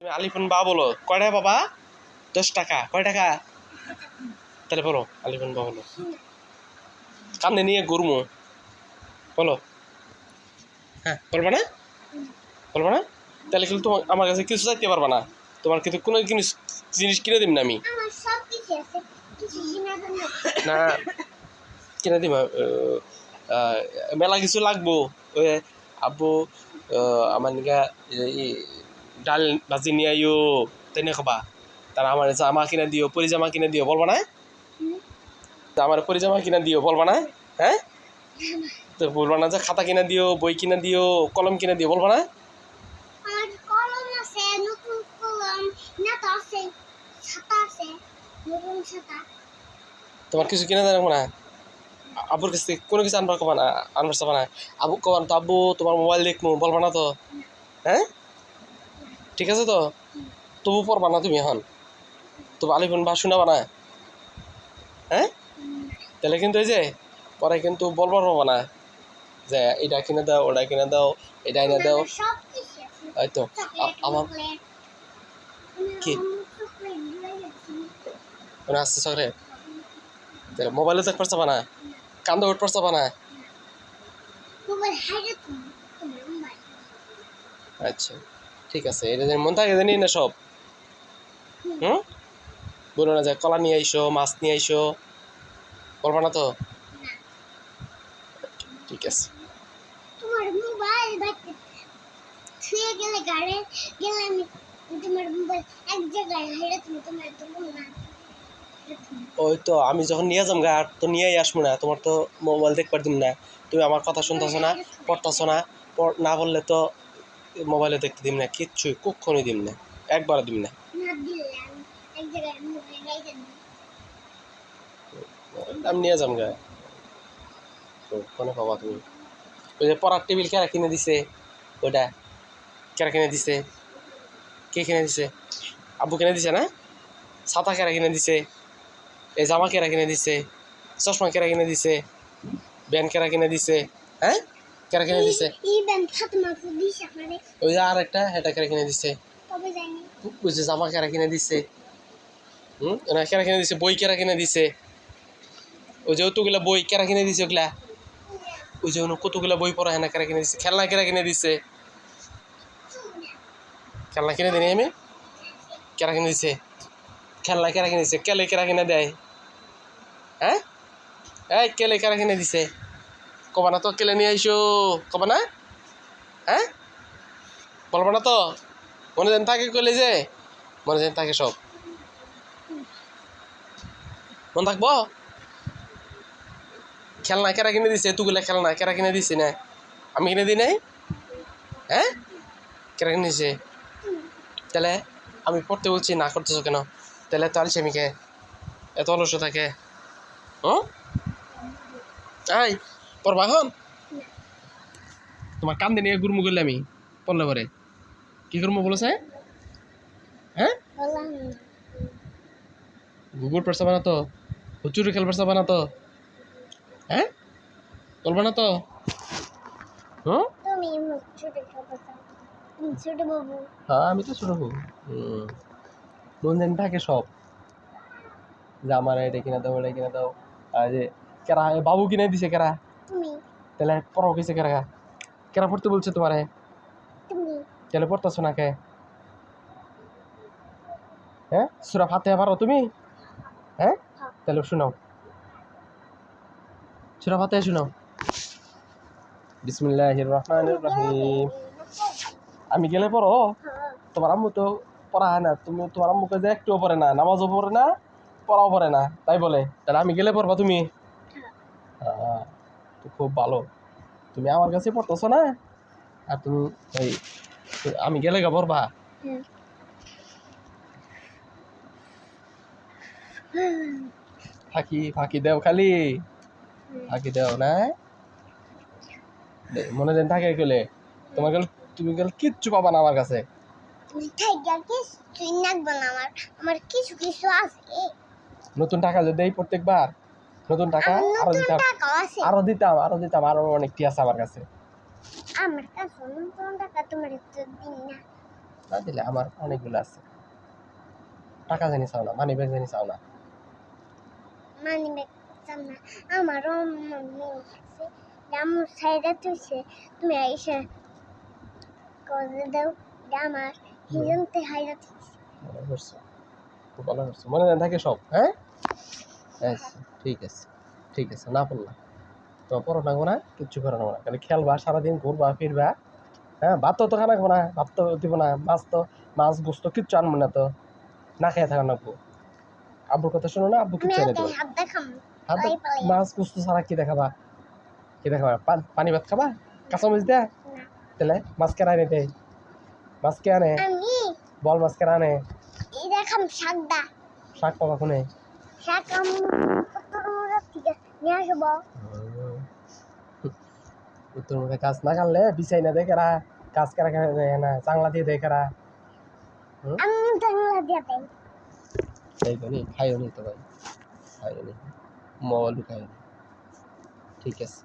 তুমি আলিফুন বা বলো কয় টাকা বাবা? 10 টাকা। কয় টাকা? তাহলে বলো আলিফুন বা বলো। কামনে নিয়ে ঘুরমু বলো। হ্যাঁ বলবা না? বলবা না? তাহলে কিন্তু তোমার আমার কাছে কিছু চাইতে পারবা না। তোমার কিন্তু কোনো জিনিস কিনে দিব না আমি। না কিনে দিব। মেলা কিছু লাগবো। ওই আব্বু আমার নিকা ডাল ভাজি নিয়ে আইও তেনে খাবা। তারা আমার জামা কিনে দিও, পরিজামা কিনে দিও বলবা না? আমার পরিজামা কিনে দিও বলবা না? হ্যাঁ তো বলবা না যে খাতা কিনে দিও, বই কিনে দিও, কলম কিনে দিও বলবা না? তোমার কিছু কিনে দেবো না? আব্বুর কাছ থেকে কোনো কিছু আনবার কবা না, আনবার চাবা না। আব্বু কবান তো আব্বু তোমার মোবাইল দেখবো বলবা না তো? হ্যাঁ ঠিক আছে তো? তবু পড়বা না তুমি এখন? তবু আলিফুন বা শোনাবা না? হ্যাঁ তাহলে কিন্তু এই যে পরে কিন্তু বলবার পাবো না যে এটা কিনে দাও, ওটা কিনে দাও, এটা এনে দাও। হয়তো আমার কি মনে আসছে চকলেট? তাহলে মোবাইলে দেখতে পারছাবা না? কান্দে উঠ পারছাবা না? আচ্ছা ঠিক আছে, এটা যেন মন থাকে জানি না সব। বলো না যে কলা নিয়ে আইসো, মাছ নিয়ে আইসো বলবা না তো? ঠিক আছে। ওই তো আমি যখন নিয়ে যাম গা তো নিয়েই আসবো না, তোমার তো মোবাইল দেখবার দিন না। তুমি আমার কথা শুনতেছো না, পড়তেছো না, না বললে তো মোবাইলে দেখতে দিম না, কিচ্ছুই কক্ষণই দিম না, একবারও দিম না। আমি নিয়ে যাম গা, কোনে পাবা তুমি? ওই যে পড়ার টেবিল কেরা কিনে দিছে? ওইটা কেরা কিনে দিছে? কে কিনে দিছে? আব্বু কিনে দিছে না? ছাতা কেরা কিনে দিছে? এই জামা কেরা কিনে দিছে? চশমা কেরা কিনে দিছে? ব্যান কেরা কিনে দিছে? হ্যাঁ কেরা কিনে দিছে? ওই যে আর একটা এটা কেরা কিনে দিছে? ওই যে জামা কেরা কিনে দিছে? ওরা কেরা কিনে দিছে? বই কেরা কিনে দিছে? ওই যে অতগুলা বই কেরা কিনে দিছে? ওগুলা ওই যে কতগুলা বই পড়া হ্যাঁ কেরা কিনে দিছে? খেলনা কেরা কিনে দিছে? খেলনা কিনে দিই আমি? কেরা কিনে দিছে? খেলনা কেরা কিনে দিছে? কেলে কেরা কিনে দেয়? হ্যাঁ এই কেলে কেরা কিনে দিছে? কবা না তো কেলে নিয়ে আইসো? কবা না? হ্যাঁ বলবা না তো? মনে যেন থাকে কইলে যে মনে যেন থাকে সব মন থাকবো। খেলনা কেরা কিনে দিছে? এতগুলা খেলনা কেরা কিনে দিছে? না আমি কিনে দিই নাই? হ্যাঁ কেরা কিনে দিছে? তাহলে আমি পড়তে বলছি না করতেছো কেন? তাহলে তো আলসেমিকে এত অলস থাকে। এই পড়বা এখন? তোমার কান্দে নিয়ে গুরমু করলে আমি পড়লে পরে কি করবো বলেছে? হ্যাঁ গুগুর পারছে না তো? হুচুরি খেল পারছে না তো? হ্যাঁ বলবা না তো? হ্যাঁ আমি তো ছোট বউ। মন জানি থাকে সব যে আমার এটা কিনে দাও, এটা কিনে দাও। আর যে কেরা বাবু কিনে দিছে কেরা? তাহলে পড়াও কিসে কেরা? কেরা পড়তে বলছে তোমারে? তাহলে পড়তেছো না কে? হ্যাঁ সূরা ফাতিহা পারো তুমি? হ্যাঁ তাহলে শোনাও, সূরা ফাতিহা শোনাও। বিসমিল্লাহির রহমানির রহিম। আমি গেলে পড়ো? তোমার আম্মু তো পড়া হয় না, তুমি তোমার আম্মুকে যে একটুও পড়ে না, নামাজও পড়ে না, পড়াও পড়ে না, তাই বলে? তাহলে আমি গেলে পড়বা তুমি? তো খুব ভালো, তুমি আমার কাছে পড়তেছো না আর তুমি এই আমি গেলে গা পড়বা? ফাঁকি ফাঁকি দেও, খালি ফাঁকি দেও না। মনে যেন থাকে গেলে তোমার গেলে তুমি গেলে কিচ্ছু পাবা না আমার কাছে। নতুন টাকা যদি দেই প্রত্যেকবার, নতুন টাকা আরো দিতাম, আরো দিতাম, আরো দিতাম, আরো অনেকটি আছে আমার কাছে। না দিলে আমার অনেকগুলো আছে। টাকা জানি চাও না, মানি ব্যাগ জানি চাও না। মানি ব্যাগ চাম না, আমারও মনে আছে আমার সাইডে তুইছে, তুমি আইসা করে দাও আমার হিজনতে হাইরা তুইছে। মনে করছো, খুব ভালো করছো, মনে থাকে সব। হ্যাঁ আচ্ছা, ঠিক আছে ঠিক আছে, না বললাম তোমার পড়ো না না, কিচ্ছু করো না, খালি খেলবা সারাদিন, ঘুরবা ফিরবা। হ্যাঁ, ভাত তো খানা খাবো না, ভাত তো দিব না, মাছ গোস্ত কিচ্ছু আনবো না তো, না খেয়ে থাকা নাকবো। আব্বুর কথা শোনো না, আব্বু আমি কিচ্ছু এনে আগে দেবো। হাত দেখাম হাত পালাই পালাই। মাছ গোস্ত ছাড়া কি দেখাবা? কি দেখাবা? পানি ভাত খাবা? কাঁচামরিচ দেয়া? না তাহলে মাছ কেনা আনে দেয়? মাছ কে আনে? আমি বল মাছ কেনা আনে? এই দেখাম শাকদা, শাক পাবা কোনে? শাক তোর মুরা থেকে নিয়ে আসবো। উত্তর মুখে কাজ না কাটলে বিছাই না দেখে কাজ কেরা না চাংলা দিয়ে দেখে আমি জানলা দিয়ে দেই। নি খাইও নি তো ভাই, খাইও নি, মোবাইল খাইও নি। ঠিক আছে।